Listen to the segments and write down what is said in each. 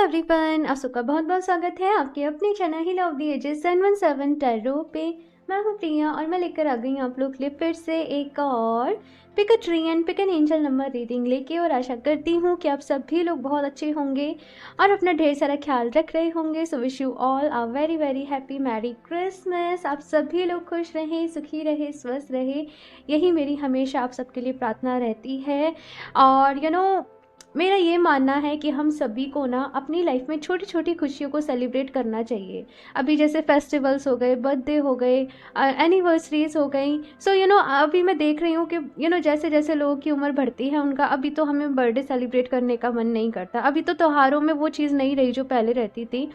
Everyone, आप सबका बहुत बहुत स्वागत है आपके अपने channel he love the edges 717 tarot पे। मैं हूँ प्रिया और मैं लेकर आ गई आप लोग के लिए फिर से एक और pick a tree and pick an angel number reading लेके। और आशा करती हूँ कि आप सभी लोग बहुत अच्छे होंगे और अपना ढेर सारा ख्याल रख रहे होंगे। So wish you all a very very happy merry Christmas. आप सभी लोग खुश रहें, सुखी रहे, स्वस्थ रहे, यही मेरी हमेशा आप सबके लिए प्रार्थना रहती है। और मेरा ये मानना है कि हम सभी को ना अपनी लाइफ में छोटी छोटी खुशियों को सेलिब्रेट करना चाहिए। अभी जैसे फेस्टिवल्स हो गए, बर्थडे हो गए, एनिवर्सरीज हो गई। सो अभी मैं देख रही हूँ कि जैसे जैसे लोगों की उम्र बढ़ती है उनका अभी तो हमें बर्थडे सेलिब्रेट करने का मन नहीं करता। अभी तो त्योहारों में वो चीज़ नहीं रही जो पहले रहती थी।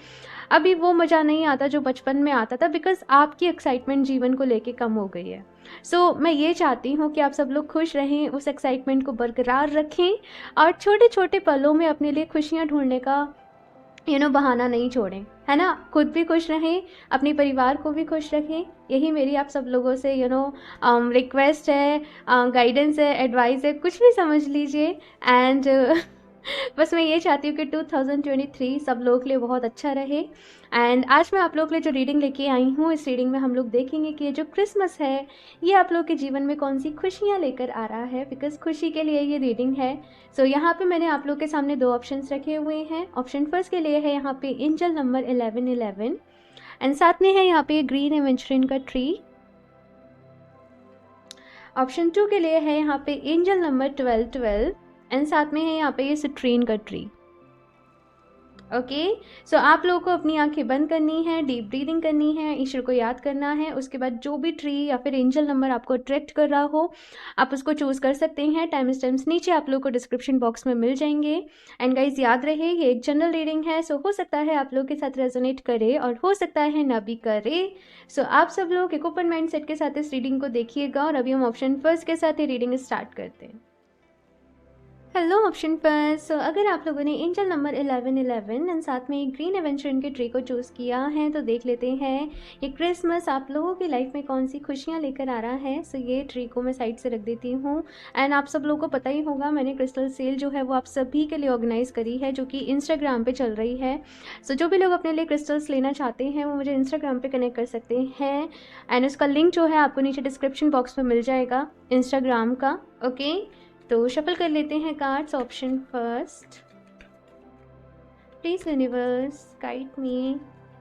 अभी वो मज़ा नहीं आता जो बचपन में आता था, बिकॉज आपकी एक्साइटमेंट जीवन को लेके कम हो गई है। मैं ये चाहती हूँ कि आप सब लोग खुश रहें, उस एक्साइटमेंट को बरकरार रखें और छोटे छोटे पलों में अपने लिए खुशियाँ ढूंढने का बहाना नहीं छोड़ें, है ना। खुद भी खुश रहें, अपने परिवार को भी खुश रखें, यही मेरी आप सब लोगों से रिक्वेस्ट है, गाइडेंस है, एडवाइस है, कुछ भी समझ लीजिए। एंड बस मैं ये चाहती हूँ कि 2023 सब लोगों के लिए बहुत अच्छा रहे। एंड आज मैं आप लोगों के लिए जो रीडिंग लेके आई हूँ, इस रीडिंग में हम लोग देखेंगे कि ये जो क्रिसमस है ये आप लोगों के जीवन में कौन सी खुशियाँ लेकर आ रहा है, बिकॉज खुशी के लिए ये रीडिंग है। यहाँ पे मैंने आप लोग के सामने दो ऑप्शंस रखे हुए हैं। ऑप्शन फर्स्ट के लिए है यहाँ पे एंजल नंबर 1111 एंड साथ में है यहाँ पे ग्रीन एवेंचरिन का ट्री। ऑप्शन 2 के लिए है यहाँ पे एंजल नंबर 1212 एंड साथ में है यहाँ पे ये सिट्रीन का ट्री। ओके, आप लोगों को अपनी आंखें बंद करनी है, डीप ब्रीदिंग करनी है, ईश्वर को याद करना है। उसके बाद जो भी ट्री या फिर एंजल नंबर आपको अट्रैक्ट कर रहा हो आप उसको चूज़ कर सकते हैं। टाइम स्टैम्प्स नीचे आप लोगों को डिस्क्रिप्शन बॉक्स में मिल जाएंगे। एंड गाइज याद रहे ये एक जनरल रीडिंग है, हो सकता है आप लोग के साथ रेजोनेट करे और हो सकता है ना भी करे। आप सब लोग एक ओपन माइंड सेट के साथ इस रीडिंग को देखिएगा। और अभी हम ऑप्शन फर्स्ट के साथ ही रीडिंग स्टार्ट करते हैं। हेलो ऑप्शन पर अगर आप लोगों ने एंजल नंबर 1111 एंड साथ में एक ग्रीन एवेंचरिन के ट्री को चूज़ किया है तो देख लेते हैं ये क्रिसमस आप लोगों की लाइफ में कौन सी खुशियाँ लेकर आ रहा है। ये ट्री को मैं साइड से रख देती हूँ। एंड आप सब लोगों को पता ही होगा मैंने क्रिस्टल सेल जो है वो आप सभी के लिए ऑर्गेनाइज़ करी है, जो कि इंस्टाग्राम पर चल रही है। जो भी लोग अपने लिए क्रिस्टल्स लेना चाहते हैं वो मुझे इंस्टाग्राम पर कनेक्ट कर सकते हैं। एंड उसका लिंक जो है आपको नीचे डिस्क्रिप्शन बॉक्स में मिल जाएगा इंस्टाग्राम का। ओके, तो शफल कर लेते हैं cards. Option first, please universe guide me.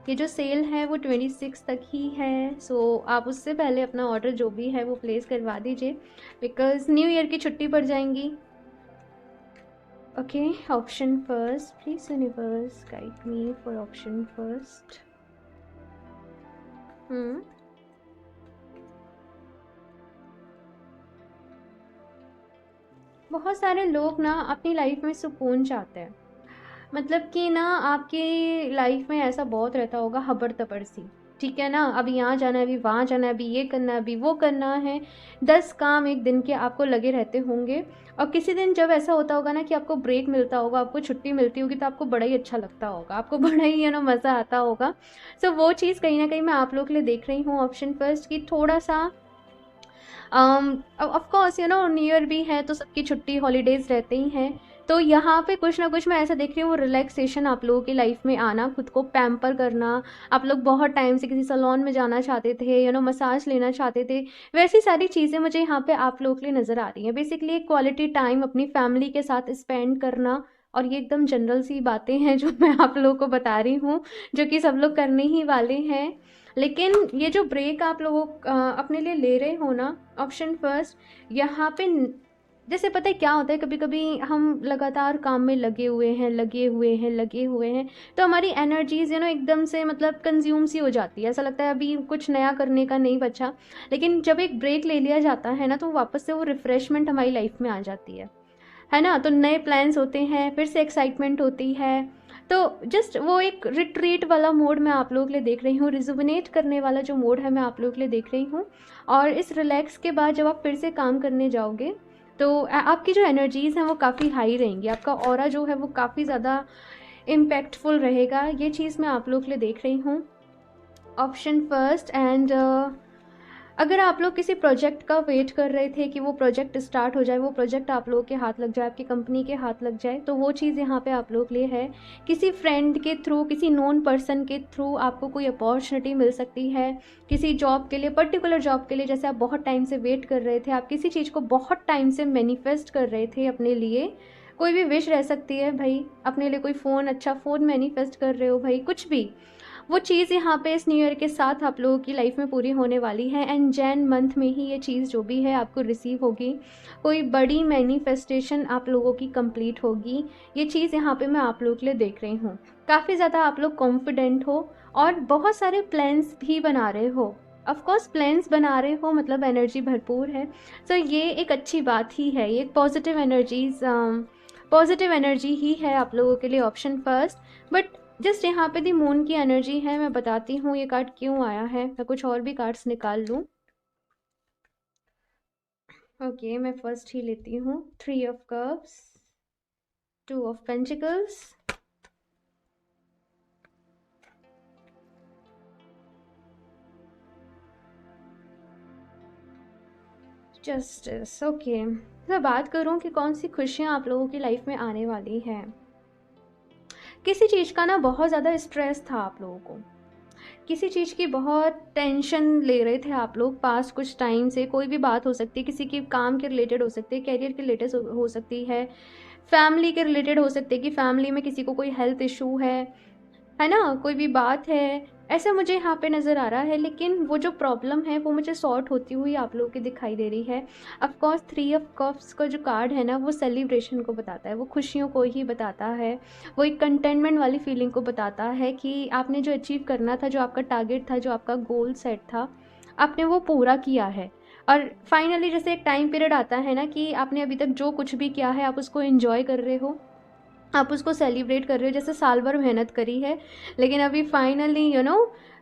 ये जो सेल है वो 26 तक ही है। आप उससे पहले अपना ऑर्डर जो भी है वो प्लेस करवा दीजिए, बिकॉज न्यू ईयर की छुट्टी पड़ जाएंगी। Okay, option first, please universe guide me for option first. बहुत सारे लोग ना अपनी लाइफ में सुकून चाहते हैं, मतलब कि ना आपकी लाइफ में ऐसा बहुत रहता होगा हबड़ तबड़ सी, ठीक है ना। अभी यहाँ जाना है, अभी वहाँ जाना है, अभी ये करना है, अभी वो करना है। 10 काम एक दिन के आपको लगे रहते होंगे। और किसी दिन जब ऐसा होता होगा ना कि आपको ब्रेक मिलता होगा, आपको छुट्टी मिलती होगी, तो आपको बड़ा ही अच्छा लगता होगा, आपको बड़ा ही मज़ा आता होगा। वो चीज़ कहीं ना कहीं मैं आप लोग के लिए देख रही हूँ। ऑप्शन फर्स्ट की थोड़ा सा ऑफ कोर्स न्यू ईयर भी है तो सबकी छुट्टी हॉलीडेज रहते ही हैं। तो यहाँ पे कुछ ना कुछ मैं ऐसा देख रही हूँ, रिलैक्सेशन आप लोगों की लाइफ में आना, खुद को पैम्पर करना। आप लोग बहुत टाइम से किसी सैलून में जाना चाहते थे, मसाज लेना चाहते थे, वैसी सारी चीज़ें मुझे यहाँ पे आप लोगों के लिए नज़र आ रही हैं। बेसिकली एक क्वालिटी टाइम अपनी फैमिली के साथ स्पेंड करना। और ये एकदम जनरल सी बातें हैं जो मैं आप लोगों को बता रही हूँ, जो कि सब लोग करने ही वाले हैं। लेकिन ये जो ब्रेक आप लोगों अपने लिए ले रहे हो ना, ऑप्शन फर्स्ट, यहाँ पे जैसे पता है क्या होता है, कभी कभी हम लगातार काम में लगे हुए हैं तो हमारी एनर्जीज एकदम से मतलब कंज्यूम सी हो जाती है। ऐसा लगता है अभी कुछ नया करने का नहीं बचा। लेकिन जब एक ब्रेक ले लिया जाता है ना तो वापस से वो रिफ्रेशमेंट हमारी लाइफ में आ जाती है ना। तो नए प्लान्स होते हैं, फिर से एक्साइटमेंट होती है। तो जस्ट वो एक रिट्रीट वाला मोड मैं आप लोगों के लिए देख रही हूँ, रिजुविनेट करने वाला जो मोड है मैं आप लोगों के लिए देख रही हूँ। और इस रिलैक्स के बाद जब आप फिर से काम करने जाओगे तो आपकी जो एनर्जीज़ हैं वो काफ़ी हाई रहेंगी, आपका ऑरा जो है वो काफ़ी ज़्यादा इम्पैक्टफुल रहेगा। ये चीज़ मैं आप लोगों के लिए देख रही हूँ। ऑप्शन फर्स्ट एंड अगर आप लोग किसी प्रोजेक्ट का वेट कर रहे थे कि वो प्रोजेक्ट स्टार्ट हो जाए, वो प्रोजेक्ट आप लोगों के हाथ लग जाए, आपकी कंपनी के हाथ लग जाए, तो वो चीज़ यहाँ पे आप लोग के लिए है। किसी फ्रेंड के थ्रू, किसी नोन पर्सन के थ्रू आपको कोई अपॉर्चुनिटी मिल सकती है किसी जॉब के लिए, पर्टिकुलर जॉब के लिए। जैसे आप बहुत टाइम से वेट कर रहे थे, आप किसी चीज़ को बहुत टाइम से मैनिफेस्ट कर रहे थे अपने लिए, कोई भी विश रह सकती है भाई, अपने लिए कोई फ़ोन, अच्छा फ़ोन मैनिफेस्ट कर रहे हो भाई, कुछ भी, वो चीज़ यहाँ पे इस न्यू ईयर के साथ आप लोगों की लाइफ में पूरी होने वाली है। एंड जैन मंथ में ही ये चीज़ जो भी है आपको रिसीव होगी, कोई बड़ी मैनिफेस्टेशन आप लोगों की कंप्लीट होगी। ये चीज़ यहाँ पे मैं आप लोगों के लिए देख रही हूँ। काफ़ी ज़्यादा आप लोग कॉन्फिडेंट हो और बहुत सारे प्लान्स भी बना रहे हो। ऑफ कोर्स प्लान्स बना रहे हो मतलब एनर्जी भरपूर है, तो ये एक अच्छी बात ही है, ये पॉजिटिव एनर्जी ही है आप लोगों के लिए ऑप्शन फर्स्ट। बट जस्ट यहाँ पे दी मून की एनर्जी है, मैं बताती हूँ ये कार्ड क्यों आया है। मैं कुछ और भी कार्ड्स निकाल लूँ। ओके, मैं फर्स्ट ही लेती हूँ, 3 of cups, 2 of pentacles, justice. Okay, मैं बात करूँ कि कौन सी खुशियाँ आप लोगों की लाइफ में आने वाली हैं। किसी चीज़ का ना बहुत ज़्यादा स्ट्रेस था आप लोगों को, किसी चीज़ की बहुत टेंशन ले रहे थे आप लोग पास कुछ टाइम से। कोई भी बात हो सकती है, किसी के काम के रिलेटेड हो सकती है, करियर के रिलेटेड हो सकती है, फैमिली के रिलेटेड हो सकती है कि फैमिली में किसी को कोई हेल्थ इशू है ना, कोई भी बात है, ऐसा मुझे यहाँ पे नज़र आ रहा है। लेकिन वो जो प्रॉब्लम है वो मुझे सॉर्ट होती हुई आप लोगों की दिखाई दे रही है। ऑफकोर्स 3 ऑफ कप्स का जो कार्ड है ना, वो सेलिब्रेशन को बताता है, वो खुशियों को ही बताता है, वो एक कंटेनमेंट वाली फीलिंग को बताता है कि आपने जो अचीव करना था, जो आपका टारगेट था, जो आपका गोल सेट था, आपने वो पूरा किया है। और फाइनली जैसे एक टाइम पीरियड आता है ना कि आपने अभी तक जो कुछ भी किया है आप उसको एंजॉय कर रहे हो, आप उसको सेलिब्रेट कर रहे हो, जैसे साल भर मेहनत करी है लेकिन अभी फाइनली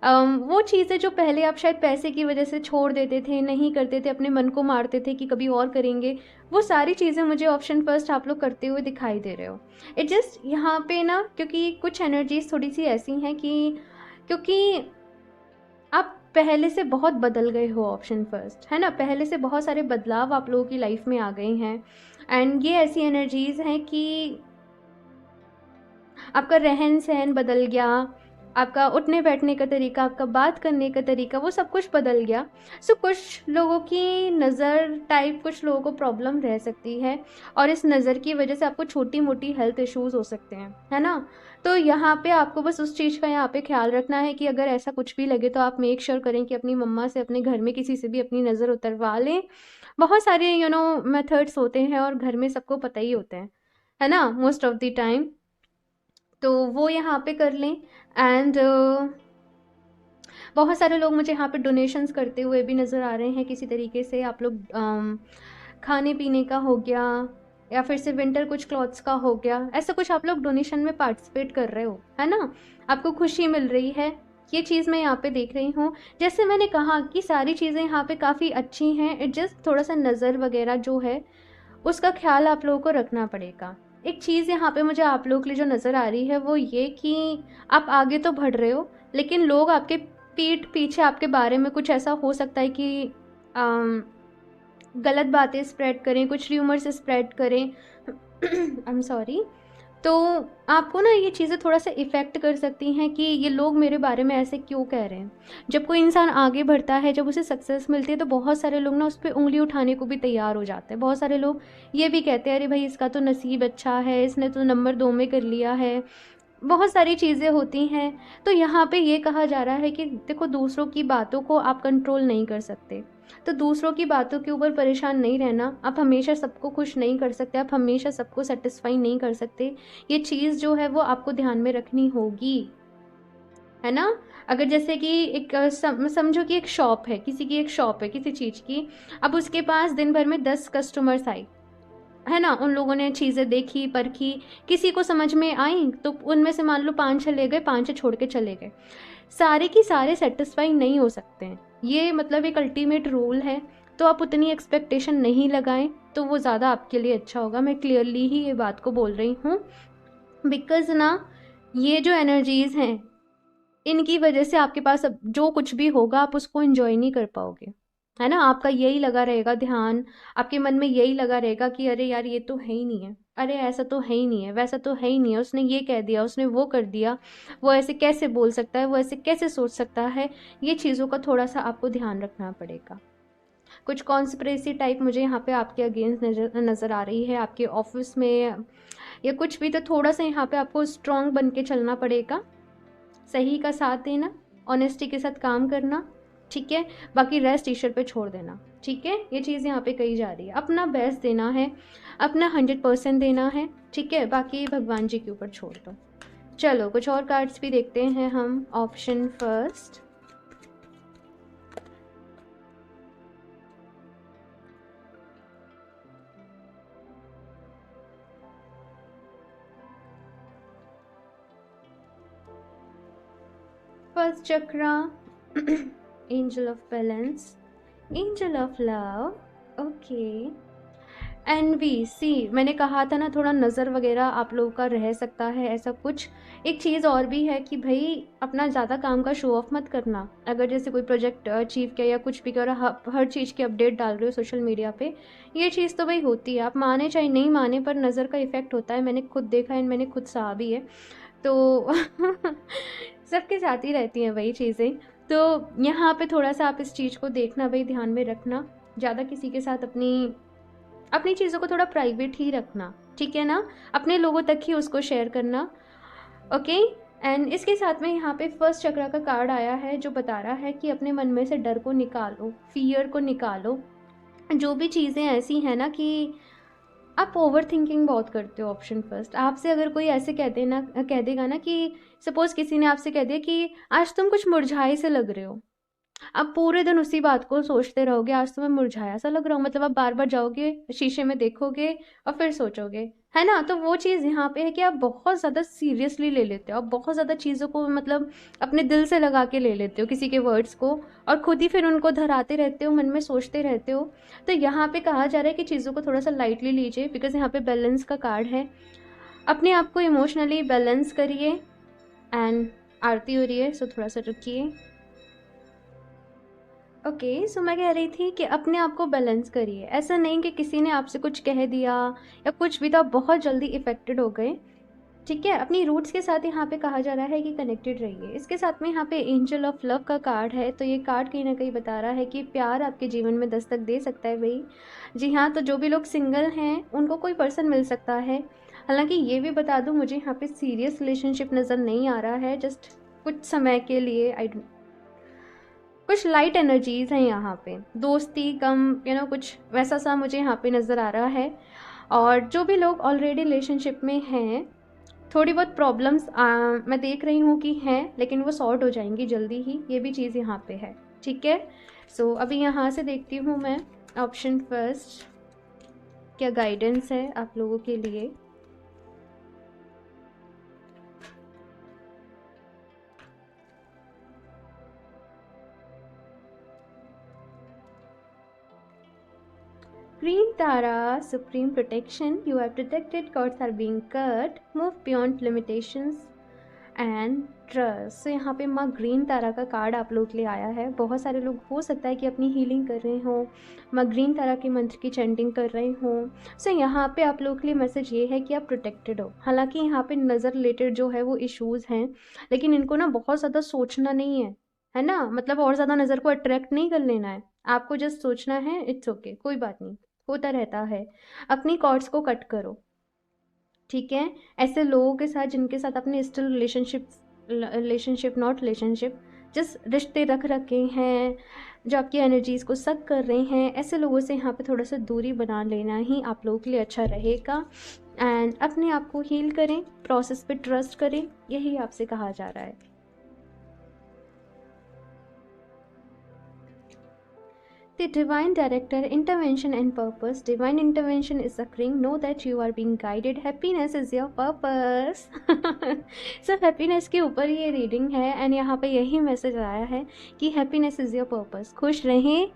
वो चीज़ें जो पहले आप शायद पैसे की वजह से छोड़ देते थे, नहीं करते थे, अपने मन को मारते थे कि कभी और करेंगे, वो सारी चीज़ें मुझे ऑप्शन फर्स्ट आप लोग करते हुए दिखाई दे रहे हो। इट जस्ट यहाँ पे ना, क्योंकि कुछ एनर्जीज थोड़ी सी ऐसी हैं कि क्योंकि आप पहले से बहुत बदल गए हो ऑप्शन फर्स्ट, है ना, पहले से बहुत सारे बदलाव आप लोगों की लाइफ में आ गए हैं। एंड ये ऐसी एनर्जीज हैं कि आपका रहन सहन बदल गया, आपका उठने बैठने का तरीका, आपका बात करने का तरीका, वो सब कुछ बदल गया। सो कुछ लोगों की नज़र टाइप, कुछ लोगों को प्रॉब्लम रह सकती है और इस नज़र की वजह से आपको छोटी मोटी हेल्थ इश्यूज़ हो सकते हैं, है ना। तो यहाँ पे आपको बस उस चीज़ का यहाँ पे ख्याल रखना है कि अगर ऐसा कुछ भी लगे तो आप मेक श्योर करें कि अपनी मम्मा से, अपने घर में किसी से भी अपनी नज़र उतरवा लें। बहुत सारे मेथड्स होते हैं और घर में सबको पता ही होते हैं, है ना, मोस्ट ऑफ द टाइम, तो वो यहाँ पे कर लें। एंड बहुत सारे लोग मुझे यहाँ पे डोनेशंस करते हुए भी नज़र आ रहे हैं किसी तरीके से। आप लोग खाने पीने का हो गया या फिर से विंटर कुछ क्लॉथ्स का हो गया, ऐसा कुछ आप लोग डोनेशन में पार्टिसिपेट कर रहे हो, है ना, आपको खुशी मिल रही है, ये चीज़ मैं यहाँ पे देख रही हूँ। जैसे मैंने कहा कि सारी चीज़ें यहाँ पे काफ़ी अच्छी हैं, इट जस्ट थोड़ा सा नज़र वगैरह जो है उसका ख्याल आप लोगों को रखना पड़ेगा। एक चीज़ यहाँ पे मुझे आप लोगों के लिए जो नज़र आ रही है वो ये कि आप आगे तो बढ़ रहे हो लेकिन लोग आपके पीठ पीछे आपके बारे में कुछ ऐसा हो सकता है कि गलत बातें स्प्रेड करें, कुछ र्यूमर्स स्प्रेड करें। I am sorry. तो आपको ना ये चीज़ें थोड़ा सा इफ़ेक्ट कर सकती हैं कि ये लोग मेरे बारे में ऐसे क्यों कह रहे हैं। जब कोई इंसान आगे बढ़ता है, जब उसे सक्सेस मिलती है, तो बहुत सारे लोग ना उस पर उंगली उठाने को भी तैयार हो जाते हैं। बहुत सारे लोग ये भी कहते हैं अरे भाई इसका तो नसीब अच्छा है, इसने तो नंबर 2 में कर लिया है, बहुत सारी चीज़ें होती हैं। तो यहाँ पे ये कहा जा रहा है कि देखो, दूसरों की बातों को आप कंट्रोल नहीं कर सकते, तो दूसरों की बातों के ऊपर परेशान नहीं रहना। आप हमेशा सबको खुश नहीं कर सकते, आप हमेशा सबको सेटिस्फाई नहीं कर सकते। ये चीज़ जो है वो आपको ध्यान में रखनी होगी, है ना। अगर जैसे कि एक समझो कि एक शॉप है, किसी की एक शॉप है किसी चीज़ की, अब उसके पास दिन भर में 10 कस्टमर्स आए, है ना, उन लोगों ने चीज़ें देखी परखी, किसी को समझ में आई तो उनमें से मान लो 5-6 ले गए, 5-6 छोड़ के चले गए, सारे की सारे सेटिस्फाई नहीं हो सकते हैं। ये मतलब एक अल्टीमेट रूल है, तो आप उतनी एक्सपेक्टेशन नहीं लगाएं तो वो ज़्यादा आपके लिए अच्छा होगा। मैं क्लियरली ही ये बात को बोल रही हूँ, बिकॉज ना ये जो एनर्जीज़ हैं इनकी वजह से आपके पास अब जो कुछ भी होगा आप उसको एंजॉय नहीं कर पाओगे, है ना, आपका यही लगा रहेगा ध्यान, आपके मन में यही लगा रहेगा कि अरे यार ये तो है ही नहीं है, अरे ऐसा तो है ही नहीं है, वैसा तो है ही नहीं है, उसने ये कह दिया, उसने वो कर दिया, वो ऐसे कैसे बोल सकता है, वो ऐसे कैसे सोच सकता है। ये चीज़ों का थोड़ा सा आपको ध्यान रखना पड़ेगा। कुछ कॉन्स्पिरेसी टाइप मुझे यहाँ पे आपके अगेंस्ट नजर नज़र आ रही है, आपके ऑफिस में या कुछ भी। तो थोड़ा सा यहाँ पे आपको स्ट्रांग बन के चलना पड़ेगा, सही का साथ देना, ऑनेस्टी के साथ काम करना, ठीक है। बाकी रेस्ट ईश्वर पे छोड़ देना, ठीक है। ये चीज़ यहाँ पे कही जा रही है, अपना बेस्ट देना है, अपना 100% देना है, ठीक है। बाकी भगवान जी के ऊपर छोड़ दो। चलो कुछ और कार्ड्स भी देखते हैं हम। Option first, first chakra, angel of balance, angel of love, okay. एनवी, सी मैंने कहा था ना थोड़ा नज़र वगैरह आप लोगों का रह सकता है ऐसा कुछ। एक चीज़ और भी है कि भाई अपना ज़्यादा काम का शो ऑफ मत करना। अगर जैसे कोई प्रोजेक्ट अचीव किया या कुछ भी करो, हर चीज़ की अपडेट डाल रहे हो सोशल मीडिया पे, ये चीज़ तो भाई होती है, आप माने चाहे नहीं माने, पर नज़र का इफ़ेक्ट होता है। मैंने खुद देखा है, मैंने खुद सहा भी है। तो सबके साथ ही रहती हैं वही चीज़ें। तो यहाँ पे थोड़ा सा आप इस चीज़ को देखना, भाई ध्यान में रखना, ज़्यादा किसी के साथ अपनी अपनी चीज़ों को थोड़ा प्राइवेट ही रखना, ठीक है ना। अपने लोगों तक ही उसको शेयर करना, ओके। एंड इसके साथ में यहाँ पे फर्स्ट चक्र का कार्ड आया है जो बता रहा है कि अपने मन में से डर को निकालो, फियर को निकालो। जो भी चीज़ें ऐसी हैं ना कि आप ओवर थिंकिंग बहुत करते हो। ऑप्शन फर्स्ट, आपसे अगर कोई ऐसे कह देगा ना कि सपोज किसी ने आपसे कह दिया कि आज तुम कुछ मुरझाए से लग रहे हो, आप पूरे दिन उसी बात को सोचते रहोगे, आज तो मैं मुरझाया सा लग रहा हूँ, मतलब आप बार बार जाओगे शीशे में देखोगे और फिर सोचोगे, है ना। तो वो चीज़ यहाँ पे है कि आप बहुत ज़्यादा सीरियसली ले लेते हो, आप बहुत ज़्यादा चीज़ों को मतलब अपने दिल से लगा के ले लेते हो किसी के वर्ड्स को, और खुद ही फिर उनको धराते रहते हो, मन में सोचते रहते हो। तो यहाँ पे कहा जा रहा है कि चीज़ों को थोड़ा सा लाइटली लीजिए, बिकॉज यहाँ पे बैलेंस का कार्ड है। अपने आप को इमोशनली बैलेंस करिए, एंड आरती हो रही है सो थोड़ा सा रुकिए। ओके, सो मैं कह रही थी कि अपने आप को बैलेंस करिए। ऐसा नहीं कि किसी ने आपसे कुछ कह दिया या कुछ भी, तो आप बहुत जल्दी इफेक्टेड हो गए, ठीक है। अपनी रूट्स के साथ यहाँ पे कहा जा रहा है कि कनेक्टेड रहिए। इसके साथ में यहाँ पे एंजल ऑफ लव का कार्ड है, तो ये कार्ड कहीं ना कहीं बता रहा है कि प्यार आपके जीवन में दस्तक दे सकता है भाई। जी हाँ, तो जो भी लोग सिंगल हैं उनको कोई पर्सन मिल सकता है। हालांकि ये भी बता दूँ, मुझे यहाँ पे सीरियस रिलेशनशिप नज़र नहीं आ रहा है, जस्ट कुछ समय के लिए कुछ लाइट एनर्जीज हैं यहाँ पे, दोस्ती कम, कुछ वैसा सा मुझे यहाँ पे नज़र आ रहा है। और जो भी लोग ऑलरेडी रिलेशनशिप में हैं, थोड़ी बहुत प्रॉब्लम्स मैं देख रही हूँ कि हैं, लेकिन वो सॉर्ट हो जाएंगी जल्दी ही, ये भी चीज़ यहाँ पे है, ठीक है। सो अभी यहाँ से देखती हूँ मैं। ऑप्शन फर्स्ट, क्या गाइडेंस है आप लोगों के लिए। Green Tara, Supreme Protection. You are protected, cords are being cut, move beyond limitations and trust. So यहाँ पे माँ ग्रीन तारा का कार्ड आप लोग के लिए आया है। बहुत सारे लोग हो सकता है कि अपनी हीलिंग कर रहे हों, माँ ग्रीन तारा के मंत्र की चैंटिंग कर रहे हों। सो यहाँ पे आप लोग के लिए मैसेज ये है कि आप प्रोटेक्टेड हो। हालांकि यहाँ पे नज़र रिलेटेड जो है वो इश्यूज़ हैं, लेकिन इनको ना बहुत ज़्यादा सोचना नहीं है ना, मतलब और ज़्यादा नज़र को अट्रैक्ट नहीं कर लेना है, आपको जस्ट सोचना है। इट्स ओके, कोई बात नहीं, होता रहता है। अपनी कॉर्ड्स को कट करो, ठीक है। ऐसे लोगों के साथ जिनके साथ अपने स्टिल रिलेशनशिप नॉट रिलेशनशिप, जिस रिश्ते रख रखे हैं, जो आपकी एनर्जीज़ को सक कर रहे हैं, ऐसे लोगों से यहाँ पे थोड़ा सा दूरी बना लेना ही आप लोगों के लिए अच्छा रहेगा। एंड अपने आप को हील करें, प्रोसेस पे ट्रस्ट करें, यही आपसे कहा जा रहा है। The divine director, intervention and purpose. Divine intervention is occurring. Know that you are being guided. Happiness is your purpose. So happiness के ऊपर ये रीडिंग है, एंड यहाँ पे यही मैसेज आया है कि हैप्पीनेस इज़ योर पर्पस। खुश रहें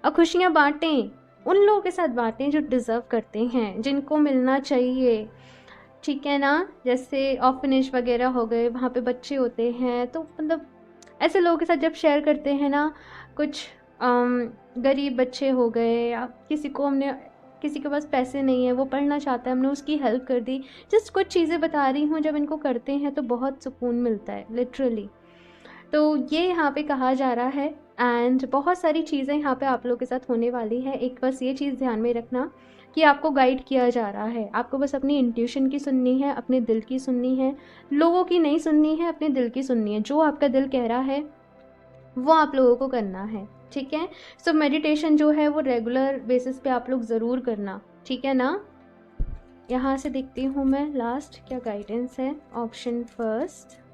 और खुशियाँ बांटें, उन लोगों के साथ बांटें जो डिज़र्व करते हैं, जिनको मिलना चाहिए, ठीक है ना। जैसे ऑर्फनेज वगैरह हो गए, वहाँ पे बच्चे होते हैं, तो मतलब ऐसे लोगों के साथ जब शेयर करते हैं ना कुछ गरीब बच्चे हो गए या किसी के पास पैसे नहीं है, वो पढ़ना चाहता है, हमने उसकी हेल्प कर दी। जस्ट कुछ चीज़ें बता रही हूँ, जब इनको करते हैं तो बहुत सुकून मिलता है लिटरली। तो ये यहाँ पे कहा जा रहा है। एंड बहुत सारी चीज़ें यहाँ पे आप लोगों के साथ होने वाली है। एक बस ये चीज़ ध्यान में रखना कि आपको गाइड किया जा रहा है, आपको बस अपनी इंट्यूशन की सुननी है, अपने दिल की सुननी है, लोगों की नहीं सुननी है, अपने दिल की सुननी है। जो आपका दिल कह रहा है वो आप लोगों को करना है, ठीक है। सो मेडिटेशन जो है वो रेगुलर बेसिस पे आप लोग ज़रूर करना, ठीक है ना। यहाँ से देखती हूँ मैं लास्ट क्या गाइडेंस है। Option first,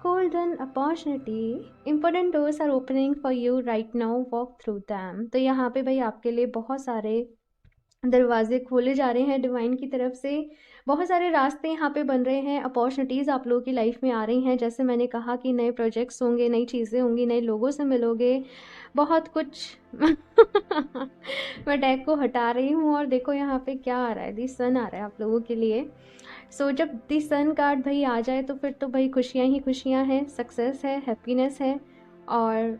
golden opportunity, important doors are opening for you right now, walk through them। तो यहाँ पे भाई आपके लिए बहुत सारे दरवाजे खोले जा रहे हैं डिवाइन की तरफ से, बहुत सारे रास्ते यहाँ पे बन रहे हैं, अपॉर्चुनिटीज़ आप लोगों की लाइफ में आ रही हैं। जैसे मैंने कहा कि नए प्रोजेक्ट्स होंगे, नई चीज़ें होंगी, नए लोगों से मिलोगे, बहुत कुछ। मैं डेक को हटा रही हूँ और देखो यहाँ पे क्या आ रहा है, दी सन आ रहा है आप लोगों के लिए। सो जब दी सन कार्ड भाई आ जाए तो फिर तो भाई खुशियाँ ही खुशियाँ हैं, सक्सेस है, हैप्पीनेस है, और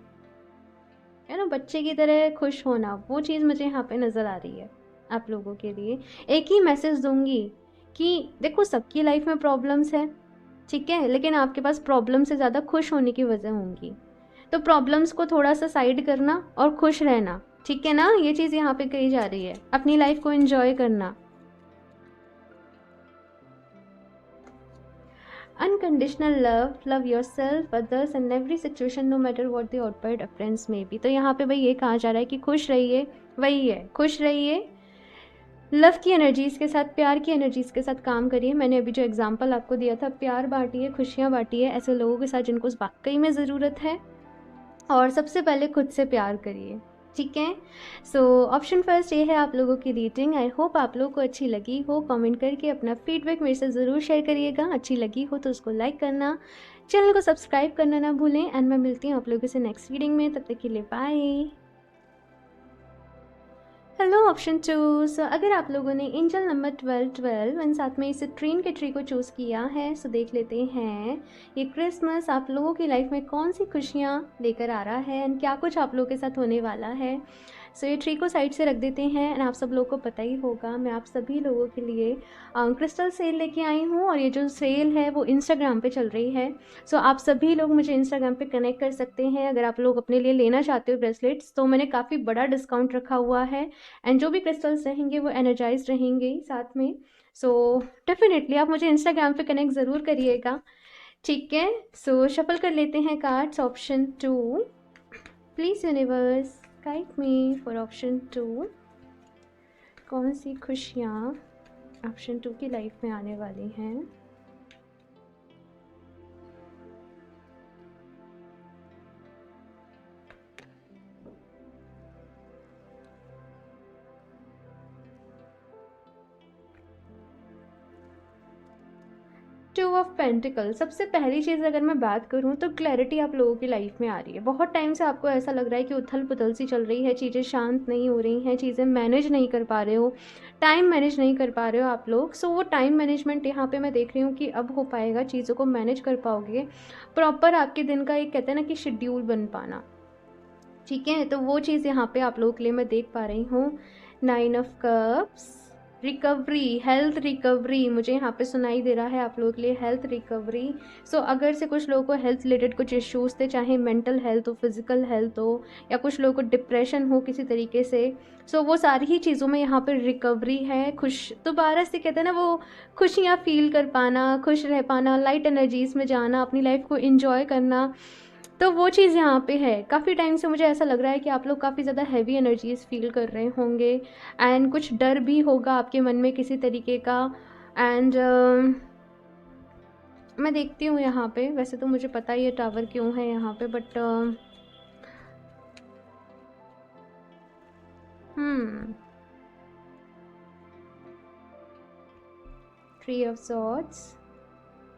बच्चे की तरह खुश होना, वो चीज़ मुझे यहाँ पे नज़र आ रही है आप लोगों के लिए। एक ही मैसेज दूंगी कि देखो सबकी लाइफ में प्रॉब्लम्स है, ठीक है, लेकिन आपके पास प्रॉब्लम से ज़्यादा खुश होने की वजह होंगी। तो प्रॉब्लम्स को थोड़ा सा साइड करना और खुश रहना, ठीक है ना। ये चीज़ यहाँ पे कही जा रही है, अपनी लाइफ को एंजॉय करना। Unconditional love, love yourself, others and every situation no matter what the outside appearance में बी। तो यहाँ पे भाई ये कहा जा रहा है कि खुश रहिए, वही है, खुश रहिए, लव की एनर्जीज़ के साथ, प्यार की एनर्जीज़ के साथ काम करिए। मैंने अभी जो एग्जांपल आपको दिया था, प्यार बांटिए, खुशियाँ बांटिए ऐसे लोगों के साथ जिनको वाकई में ज़रूरत है, और सबसे पहले खुद से प्यार करिए, ठीक है। सो ऑप्शन फर्स्ट ये है आप लोगों की रीडिंग। आई होप आप लोगों को अच्छी लगी हो। कमेंट करके अपना फीडबैक मेरे से ज़रूर शेयर करिएगा। अच्छी लगी हो तो उसको लाइक करना, चैनल को सब्सक्राइब करना ना भूलें। एंड मैं मिलती हूँ आप लोगों से नेक्स्ट रीडिंग में, तब तक के लिए बाय। Hello option 2। सो अगर आप लोगों ने एंजल नंबर 12 एंड साथ में इस ट्रेन के ट्री को चूज़ किया है, सो देख लेते हैं ये क्रिसमस आप लोगों की लाइफ में कौन सी खुशियाँ लेकर आ रहा है एंड क्या कुछ आप लोगों के साथ होने वाला है। सो ये ट्री को साइड से रख देते हैं। एंड आप सब लोगों को पता ही होगा मैं आप सभी लोगों के लिए क्रिस्टल सेल लेके आई हूँ, और ये जो सेल है वो इंस्टाग्राम पे चल रही है। सो आप सभी लोग मुझे इंस्टाग्राम पे कनेक्ट कर सकते हैं। अगर आप लोग अपने लिए लेना चाहते हो ब्रेसलेट्स, तो मैंने काफ़ी बड़ा डिस्काउंट रखा हुआ है, एंड जो भी क्रिस्टल्स रहेंगे वो एनर्जाइज रहेंगे साथ में। सो डेफिनेटली आप मुझे इंस्टाग्राम पे कनेक्ट ज़रूर करिएगा, ठीक है। सो शफल कर लेते हैं cards. Option 2, please universe guide me for option 2, कौन सी खुशियाँ ऑप्शन 2 की लाइफ में आने वाली हैं। टू ऑफ पेंटिकल, सबसे पहली चीज़ अगर मैं बात करूँ तो क्लैरिटी आप लोगों की लाइफ में आ रही है। बहुत टाइम से आपको ऐसा लग रहा है कि उथल पुथल सी चल रही है, चीज़ें शांत नहीं हो रही हैं, चीज़ें मैनेज नहीं कर पा रहे हो, टाइम मैनेज नहीं कर पा रहे हो आप लोग। सो वो टाइम मैनेजमेंट यहाँ पे मैं देख रही हूँ कि अब हो पाएगा, चीज़ों को मैनेज कर पाओगे प्रॉपर। आपके दिन का एक कहते हैं ना कि शेड्यूल बन पाना, ठीक है। तो वो चीज़ यहाँ पे आप लोगों के लिए मैं देख पा रही हूँ। 9 of cups, recovery, health recovery मुझे यहाँ पे सुनाई दे रहा है आप लोगों के लिए, हेल्थ रिकवरी। सो अगर से कुछ लोगों को हेल्थ रिलेटेड कुछ इश्यूज थे, चाहे मेंटल हेल्थ हो, फिजिकल हेल्थ हो, या कुछ लोगों को डिप्रेशन हो किसी तरीके से, सो वो सारी ही चीज़ों में यहाँ पर रिकवरी है। खुश दोबारा से कहते हैं ना वो खुशियाँ फील कर पाना, खुश रह पाना, लाइट एनर्जीज में जाना, अपनी लाइफ को इंजॉय करना, तो वो चीज़ यहाँ पे है। काफ़ी टाइम से मुझे ऐसा लग रहा है कि आप लोग काफ़ी ज़्यादा हैवी एनर्जीज फील कर रहे होंगे, एंड कुछ डर भी होगा आपके मन में किसी तरीके का। एंड मैं देखती हूँ यहाँ पे, वैसे तो मुझे पता ही है टावर क्यों है यहाँ पे, but three of swords,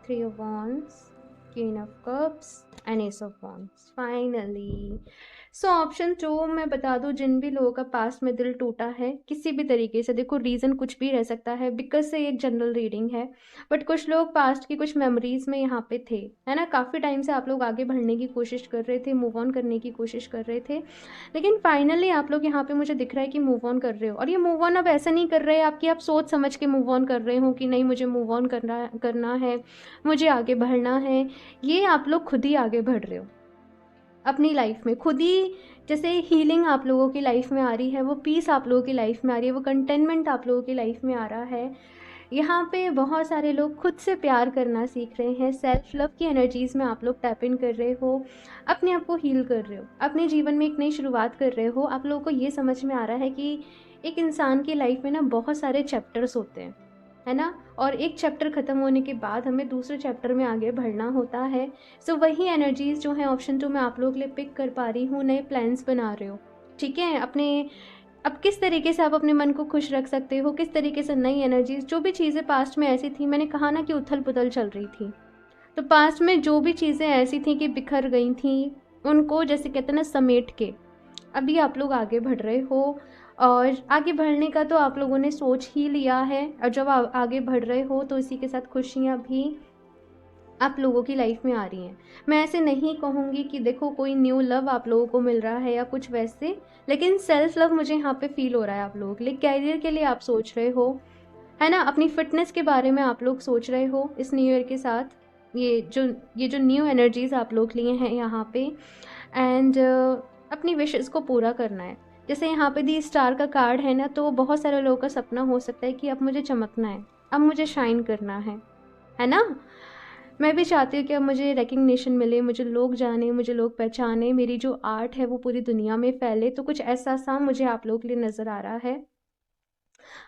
three of wands, queen of cups and ace of wands। Finally so option 2 मैं बता दूँ, जिन भी लोगों का पास्ट में दिल टूटा है किसी भी तरीके से, देखो रीज़न कुछ भी रह सकता है, बिकॉज़ से एक जनरल रीडिंग है, बट कुछ लोग पास्ट की कुछ मेमोरीज़ में यहाँ पे थे, है ना? काफ़ी टाइम से आप लोग आगे बढ़ने की कोशिश कर रहे थे, मूव ऑन करने की कोशिश कर रहे थे, लेकिन फाइनली आप लोग यहाँ पे मुझे दिख रहा है कि मूव ऑन कर रहे हो। और ये मूव ऑन अब ऐसा नहीं कर रहे आप कि आप सोच समझ के मूव ऑन कर रहे हो कि नहीं मुझे मूव ऑन करना है, मुझे आगे बढ़ना है। ये आप लोग खुद ही आगे बढ़ रहे हो अपनी लाइफ में, खुद ही। जैसे हीलिंग आप लोगों की लाइफ में आ रही है, वो पीस आप लोगों की लाइफ में आ रही है, वो कंटेनमेंट आप लोगों की लाइफ में आ रहा है। यहाँ पे बहुत सारे लोग खुद से प्यार करना सीख रहे हैं, सेल्फ लव की एनर्जीज़ में आप लोग टैप इन कर रहे हो, अपने आप को हील कर रहे हो, अपने जीवन में एक नई शुरुआत कर रहे हो। आप लोगों को ये समझ में आ रहा है कि एक इंसान की लाइफ में ना बहुत सारे चैप्टर्स होते हैं, है ना? और एक चैप्टर ख़त्म होने के बाद हमें दूसरे चैप्टर में आगे बढ़ना होता है। सो वही एनर्जीज़ जो हैं ऑप्शन 2 मैं आप लोगों के लिए पिक कर पा रही हूँ। नए प्लान्स बना रहे हो, ठीक है? अब किस तरीके से आप अपने मन को खुश रख सकते हो, किस तरीके से नई एनर्जीज़, जो भी चीज़ें पास्ट में ऐसी थी, मैंने कहा ना कि उथल-पुथल चल रही थी, तो पास्ट में जो भी चीज़ें ऐसी थी कि बिखर गई थी, उनको जैसे कहते हैं ना समेट के अभी आप लोग आगे बढ़ रहे हो। और आगे बढ़ने का तो आप लोगों ने सोच ही लिया है, और जब आप आगे बढ़ रहे हो तो इसी के साथ खुशियाँ भी आप लोगों की लाइफ में आ रही हैं। मैं ऐसे नहीं कहूँगी कि देखो कोई न्यू लव आप लोगों को मिल रहा है या कुछ वैसे, लेकिन सेल्फ लव मुझे यहाँ पे फील हो रहा है आप लोगों के लिए। कैरियर के लिए आप सोच रहे हो, है ना? अपनी फिटनेस के बारे में आप लोग सोच रहे हो इस न्यू ईयर के साथ। ये जो न्यू एनर्जीज़ आप लोग लिए हैं यहाँ पे, एंड अपनी विशेज़ को पूरा करना है। जैसे यहाँ पे दी स्टार का कार्ड है ना, तो बहुत सारे लोगों का सपना हो सकता है कि अब मुझे चमकना है, अब मुझे शाइन करना है ना? मैं भी चाहती हूँ कि अब मुझे रिकग्निशन मिले, मुझे लोग जाने, मुझे लोग पहचाने, मेरी जो आर्ट है वो पूरी दुनिया में फैले। तो कुछ ऐसा सा मुझे आप लोगों के लिए नज़र आ रहा है।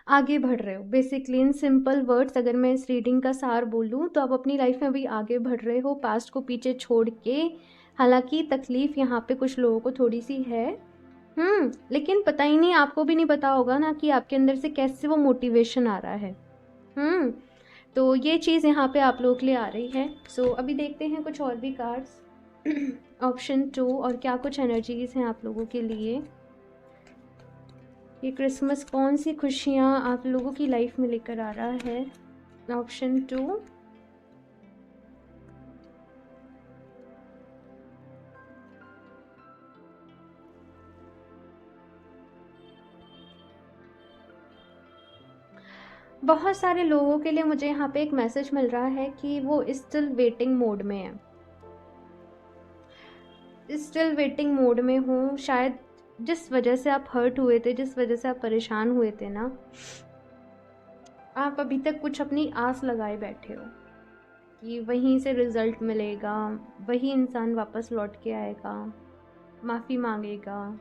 आगे बढ़ रहे हो बेसिकली, इन सिंपल वर्ड्स अगर मैं इस रीडिंग का सार बोलूँ तो आप अपनी लाइफ में अभी आगे बढ़ रहे हो, पास्ट को पीछे छोड़ के। हालांकि तकलीफ़ यहाँ पे कुछ लोगों को थोड़ी सी है, लेकिन पता ही नहीं, आपको भी नहीं पता होगा ना कि आपके अंदर से कैसे वो मोटिवेशन आ रहा है। तो ये चीज़ यहाँ पे आप लोगों के लिए आ रही है। सो अभी देखते हैं कुछ और भी कार्ड्स ऑप्शन 2 और क्या कुछ एनर्जीज़ हैं आप लोगों के लिए। ये क्रिसमस कौन सी खुशियाँ आप लोगों की लाइफ में लेकर आ रहा है, ऑप्शन 2। बहुत सारे लोगों के लिए मुझे यहाँ पे एक मैसेज मिल रहा है कि वो स्टिल वेटिंग मोड में है, स्टिल वेटिंग मोड में हूँ। शायद जिस वजह से आप हर्ट हुए थे, जिस वजह से आप परेशान हुए थे ना, आप अभी तक कुछ अपनी आस लगाए बैठे हो कि वहीं से रिज़ल्ट मिलेगा, वही इंसान वापस लौट के आएगा, माफ़ी मांगेगा,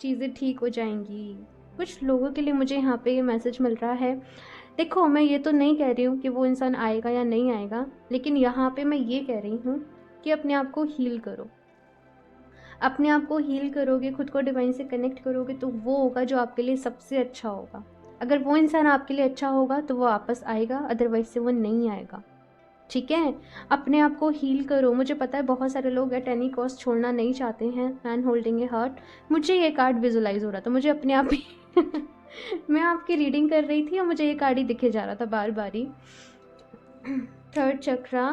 चीज़ें ठीक हो जाएंगी। कुछ लोगों के लिए मुझे यहाँ पे ये मैसेज मिल रहा है। देखो मैं ये तो नहीं कह रही हूँ कि वो इंसान आएगा या नहीं आएगा, लेकिन यहाँ पे मैं ये कह रही हूँ कि अपने आप को हील करो। अपने आप को हील करोगे, खुद को डिवाइन से कनेक्ट करोगे, तो वो होगा जो आपके लिए सबसे अच्छा होगा। अगर वो इंसान आपके लिए अच्छा होगा तो वो वापस आएगा, अदरवाइज से वो नहीं आएगा, ठीक है? अपने आप को हील करो। मुझे पता है बहुत सारे लोग एट एनी कॉस्ट छोड़ना नहीं चाहते हैं, मैन होल्डिंग ए हार्ट। मुझे ये कार्ड विजुलाइज हो रहा था, मुझे अपने आप ही मैं आपकी रीडिंग कर रही थी और मुझे ये कार्ड ही दिखे जा रहा था बार बार ही। थर्ड चक्रा,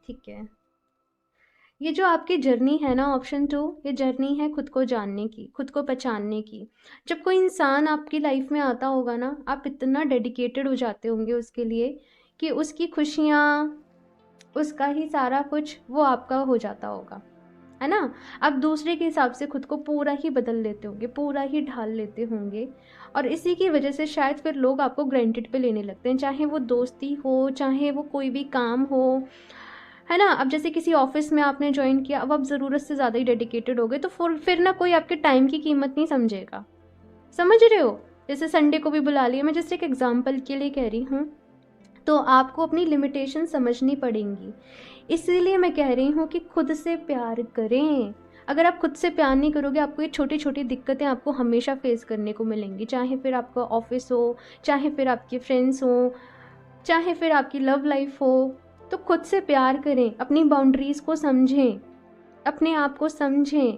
ठीक है। ये जो आपकी जर्नी है ना ऑप्शन 2, ये जर्नी है खुद को जानने की, खुद को पहचानने की। जब कोई इंसान आपकी लाइफ में आता होगा ना, आप इतना डेडिकेटेड हो जाते होंगे उसके लिए कि उसकी खुशियाँ, उसका ही सारा कुछ वो आपका हो जाता होगा, है ना? आप दूसरे के हिसाब से खुद को पूरा ही बदल लेते होंगे, पूरा ही ढाल लेते होंगे, और इसी की वजह से शायद फिर लोग आपको ग्रांटेड पे लेने लगते हैं, चाहे वो दोस्ती हो, चाहे वो कोई भी काम हो, है ना? अब जैसे किसी ऑफिस में आपने ज्वाइन किया, अब आप ज़रूरत से ज़्यादा ही डेडिकेटेड हो गए, तो फिर ना कोई आपके टाइम की कीमत नहीं समझेगा। समझ रहे हो? जैसे संडे को भी बुला लिया, मैं जस्ट एक एग्जाम्पल के लिए कह रही हूँ। तो आपको अपनी लिमिटेशन समझनी पड़ेंगी, इसीलिए मैं कह रही हूँ कि खुद से प्यार करें। अगर आप खुद से प्यार नहीं करोगे, आपको ये छोटी छोटी दिक्कतें आपको हमेशा फेस करने को मिलेंगी, चाहे फिर आपका ऑफिस हो, चाहे फिर आपके फ्रेंड्स हो, चाहे फिर आपकी लव लाइफ हो। तो खुद से प्यार करें, अपनी बाउंड्रीज़ को समझें, अपने आप को समझें,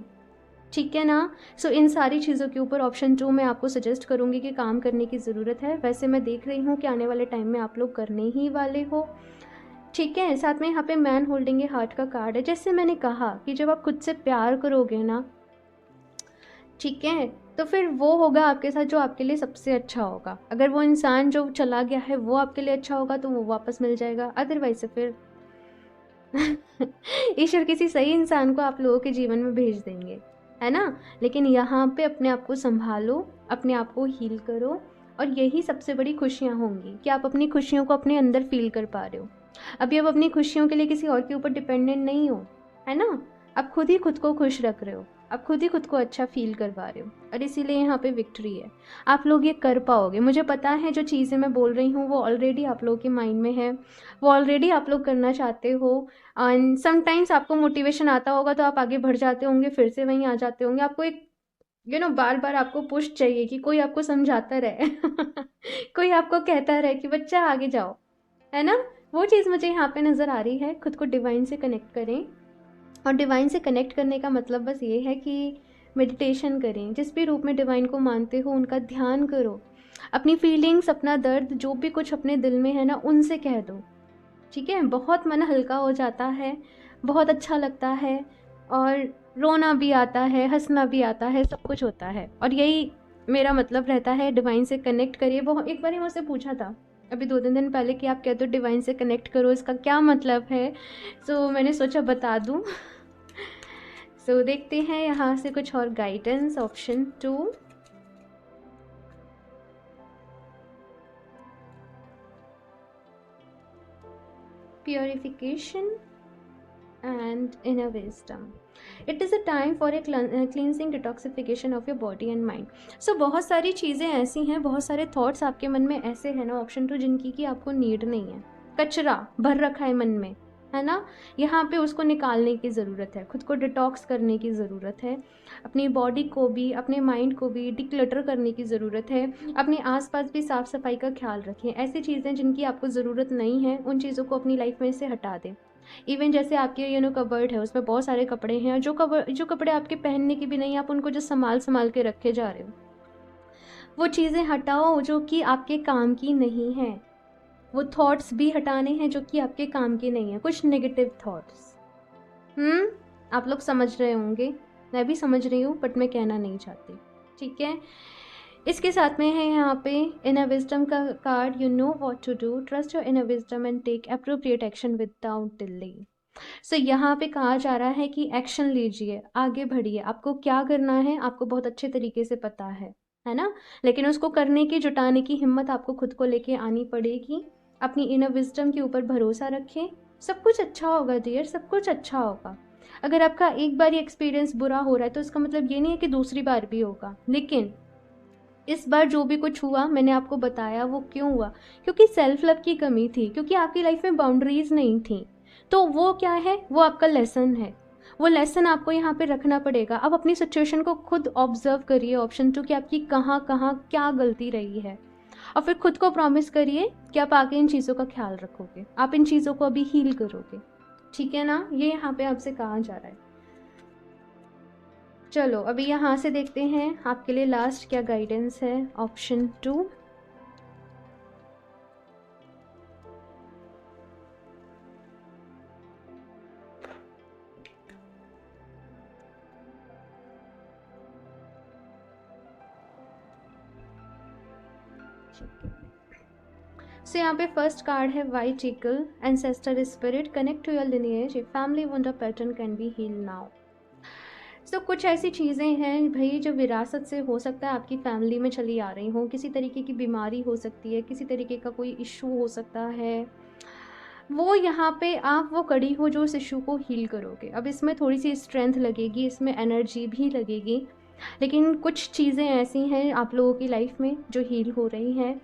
ठीक है ना। सो इन सारी चीज़ों के ऊपर ऑप्शन 2 मैं आपको सजेस्ट करूँगी कि काम करने की ज़रूरत है। वैसे मैं देख रही हूँ कि आने वाले टाइम में आप लोग करने ही वाले हो, ठीक है। साथ में यहाँ पे मैन होल्डिंग ए हार्ट का कार्ड है। जैसे मैंने कहा कि जब आप खुद से प्यार करोगे ना, ठीक है, तो फिर वो होगा आपके साथ जो आपके लिए सबसे अच्छा होगा। अगर वो इंसान जो चला गया है वो आपके लिए अच्छा होगा तो वो वापस मिल जाएगा, अदरवाइज से फिर ईश्वर किसी सही इंसान को आप लोगों के जीवन में भेज देंगे, है ना। लेकिन यहाँ पे अपने आप को संभालो, अपने आप को हील करो, और यही सबसे बड़ी खुशियाँ होंगी कि आप अपनी खुशियों को अपने अंदर फील कर पा रहे हो। अभी आप अपनी खुशियों के लिए किसी और के ऊपर डिपेंडेंट नहीं हो, है ना। आप खुद ही खुद को खुश रख रहे हो, आप खुद ही खुद को अच्छा फील करवा रहे हो, और इसीलिए यहाँ पे विक्ट्री है। आप लोग ये कर पाओगे, मुझे पता है। जो चीज़ें मैं बोल रही हूँ वो ऑलरेडी आप लोगों के माइंड में है, वो ऑलरेडी आप लोग करना चाहते हो। एंड समटाइम्स आपको मोटिवेशन आता होगा तो आप आगे बढ़ जाते होंगे, फिर से वहीं आ जाते होंगे। आपको एक बार बार आपको पुश चाहिए कि कोई आपको समझाता रहे कोई आपको कहता रहे कि बच्चा आगे जाओ, है ना। वो चीज़ मुझे यहाँ पे नज़र आ रही है। खुद को डिवाइन से कनेक्ट करें, और डिवाइन से कनेक्ट करने का मतलब बस ये है कि मेडिटेशन करें। जिस भी रूप में डिवाइन को मानते हो उनका ध्यान करो, अपनी फीलिंग्स, अपना दर्द, जो भी कुछ अपने दिल में है ना, उनसे कह दो, ठीक है। बहुत मन हल्का हो जाता है, बहुत अच्छा लगता है, और रोना भी आता है, हंसना भी आता है, सब कुछ होता है। और यही मेरा मतलब रहता है, डिवाइन से कनेक्ट करिए। वो एक बार ही मुझसे पूछा था अभी 2-3 दिन पहले कि आप कहते हो डिवाइन से कनेक्ट करो, इसका क्या मतलब है। सो मैंने सोचा बता दूँ। सो देखते हैं यहाँ से कुछ और guidance. Option 2, purification and inner wisdom. It is a time for a cleansing detoxification of your body and mind. So बहुत सारी चीज़ें ऐसी हैं, बहुत सारे थॉट्स आपके मन में ऐसे हैं ना, ऑप्शन 2, जिनकी की आपको नीड नहीं है। कचरा भर रखा है मन में, है ना। यहाँ पे उसको निकालने की ज़रूरत है, खुद को डिटॉक्स करने की ज़रूरत है, अपनी बॉडी को भी, अपने माइंड को भी डिक्लटर करने की ज़रूरत है। अपने आसपास भी साफ़ सफाई का ख्याल रखें। ऐसी चीज़ें जिनकी आपको ज़रूरत नहीं है, उन चीज़ों को अपनी लाइफ में से हटा दें। इवन जैसे आपके कबर्ड है, उसमें बहुत सारे कपड़े हैं, और जो कपड़े आपके पहनने के भी नहीं, आप उनको जो संभाल संभाल के रखे जा रहे हो, वो चीज़ें हटाओ जो कि आपके काम की नहीं है। वो थॉट्स भी हटाने हैं जो कि आपके काम के नहीं है, कुछ नेगेटिव थॉट्स। आप लोग समझ रहे होंगे, मैं भी समझ रही हूँ, बट मैं कहना नहीं चाहती, ठीक है। इसके साथ में है यहाँ पे इनर विजडम का card. You know what to do, trust your inner wisdom and take appropriate action without delay. So यहाँ पे कहा जा रहा है कि एक्शन लीजिए, आगे बढ़िए। आपको क्या करना है आपको बहुत अच्छे तरीके से पता है ना। लेकिन उसको करने की, जुटाने की हिम्मत आपको खुद को लेके आनी पड़ेगी। अपनी इनर विजडम के ऊपर भरोसा रखें, सब कुछ अच्छा होगा डियर, सब कुछ अच्छा होगा। अगर आपका एक बार ये एक्सपीरियंस बुरा हो रहा है तो इसका मतलब ये नहीं है कि दूसरी बार भी होगा। लेकिन इस बार जो भी कुछ हुआ, मैंने आपको बताया वो क्यों हुआ, क्योंकि सेल्फ लव की कमी थी, क्योंकि आपकी लाइफ में बाउंड्रीज नहीं थी। तो वो क्या है, वो आपका लेसन है। वो लेसन आपको यहाँ पे रखना पड़ेगा। अब अपनी सिचुएशन को खुद ऑब्जर्व करिए, ऑप्शन 2, कि आपकी कहाँ कहाँ क्या गलती रही है, और फिर खुद को प्रॉमिस करिए कि आप आगे इन चीज़ों का ख्याल रखोगे, आप इन चीज़ों को अभी हील करोगे, ठीक है ना। ये यहाँ पे आपसे कहा जा रहा है। चलो अभी यहाँ से देखते हैं आपके लिए लास्ट क्या गाइडेंस है। ऑप्शन 2, सो यहाँ पे फर्स्ट कार्ड है white eagle, ancestor spirit, connect to your lineage, a family wonder pattern can be heal now. So कुछ ऐसी चीज़ें हैं भाई जो विरासत से हो सकता है आपकी फैमिली में चली आ रही हो। किसी तरीके की बीमारी हो सकती है, किसी तरीके का कोई इशू हो सकता है। वो यहाँ पे आप वो कड़ी हो जो उस इशू को हील करोगे। अब इसमें थोड़ी सी स्ट्रेंथ लगेगी, इसमें एनर्जी भी लगेगी, लेकिन कुछ चीज़ें ऐसी हैं आप लोगों की लाइफ में जो हील हो रही हैं।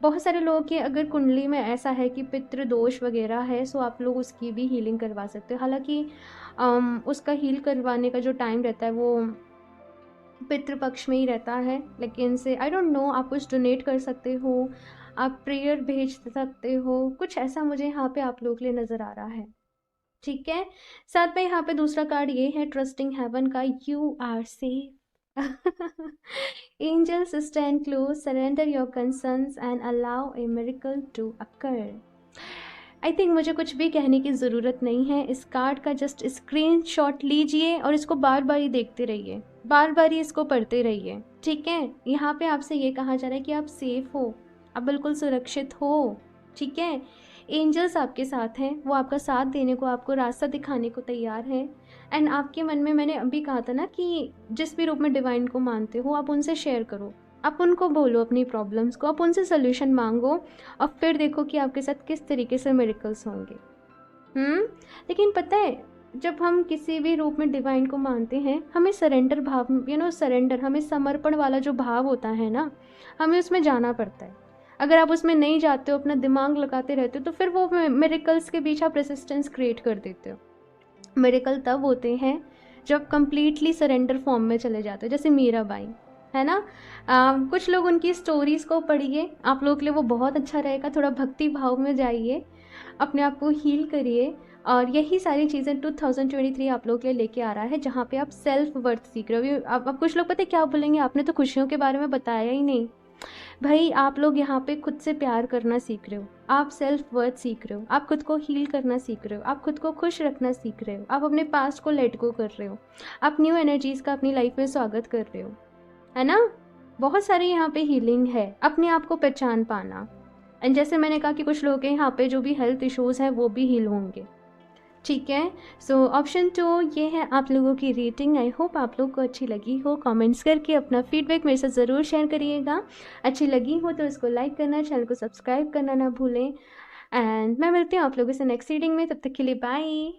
बहुत सारे लोगों की अगर कुंडली में ऐसा है कि पितृ दोष वगैरह है, सो आप लोग उसकी भी हीलिंग करवा सकते हो। हालांकि उसका हील करवाने का जो टाइम रहता है वो पितृपक्ष में ही रहता है, लेकिन से आई डोंट नो, आप कुछ डोनेट कर सकते हो, आप प्रेयर भेज सकते हो, कुछ ऐसा मुझे यहाँ पे आप लोगों के लिए नज़र आ रहा है। ठीक है। साथ में यहाँ पे दूसरा कार्ड ये है ट्रस्टिंग हेवन का, you are safe. Angels stand close, surrender your concerns and allow a miracle to occur. I think मुझे कुछ भी कहने की ज़रूरत नहीं है। इस कार्ड का जस्ट स्क्रीनशॉट लीजिए और इसको बार बार ही देखते रहिए, बार बार ही इसको पढ़ते रहिए। ठीक है, यहाँ पे आपसे ये कहा जा रहा है कि आप सेफ हो, आप बिल्कुल सुरक्षित हो। ठीक है, एंजल्स आपके साथ हैं, वो आपका साथ देने को, आपको रास्ता दिखाने को तैयार है। एंड आपके मन में, मैंने अभी कहा था ना कि जिस भी रूप में डिवाइन को मानते हो आप उनसे शेयर करो, आप उनको बोलो अपनी प्रॉब्लम्स को, आप उनसे सोल्यूशन मांगो और फिर देखो कि आपके साथ किस तरीके से मिरेकल्स होंगे। लेकिन पता है, जब हम किसी भी रूप में डिवाइन को मानते हैं, हमें सरेंडर भाव, सरेंडर, हमें समर्पण वाला जो भाव होता है ना, हमें उसमें जाना पड़ता है। अगर आप उसमें नहीं जाते हो, अपना दिमाग लगाते रहते हो, तो फिर वो मिरेकल्स के बीच आप रेसिस्टेंस क्रिएट कर देते हो। मिरेकल तब होते हैं जब कंप्लीटली सरेंडर फॉर्म में चले जाते हो, जैसे मीराबाई है ना। कुछ लोग उनकी स्टोरीज़ को पढ़िए, आप लोगों के लिए वो बहुत अच्छा रहेगा। थोड़ा भक्ति भाव में जाइए, अपने आप को हील करिए। और यही सारी चीज़ें 2023 आप लोग के लिए लेके आ रहा है, जहाँ पे आप सेल्फ वर्थ सीख रहे हो। अब कुछ लोग पता है क्या बोलेंगे, आपने तो खुशियों के बारे में बताया ही नहीं। भाई, आप लोग यहाँ पे खुद से प्यार करना सीख रहे हो, आप सेल्फ वर्थ सीख रहे हो, आप खुद को हील करना सीख रहे हो, आप खुद को खुश रखना सीख रहे हो, आप अपने पास्ट को लेट गो कर रहे हो, आप न्यू एनर्जीज़ का अपनी लाइफ में स्वागत कर रहे हो, है ना। बहुत सारी यहाँ पे हीलिंग है, अपने आप को पहचान पाना। एंड जैसे मैंने कहा कि कुछ लोग हैं यहाँ पे जो भी हेल्थ इश्यूज़ हैं वो भी हील होंगे। ठीक है, सो ऑप्शन 2 ये है आप लोगों की रेटिंग। आई होप आप लोग को अच्छी लगी हो। कमेंट्स करके अपना फीडबैक मेरे साथ ज़रूर शेयर करिएगा। अच्छी लगी हो तो इसको लाइक करना, चैनल को सब्सक्राइब करना ना भूलें। एंड मैं मिलती हूँ आप लोगों से नेक्स्ट रीडिंग में, तब तक के लिए बाय।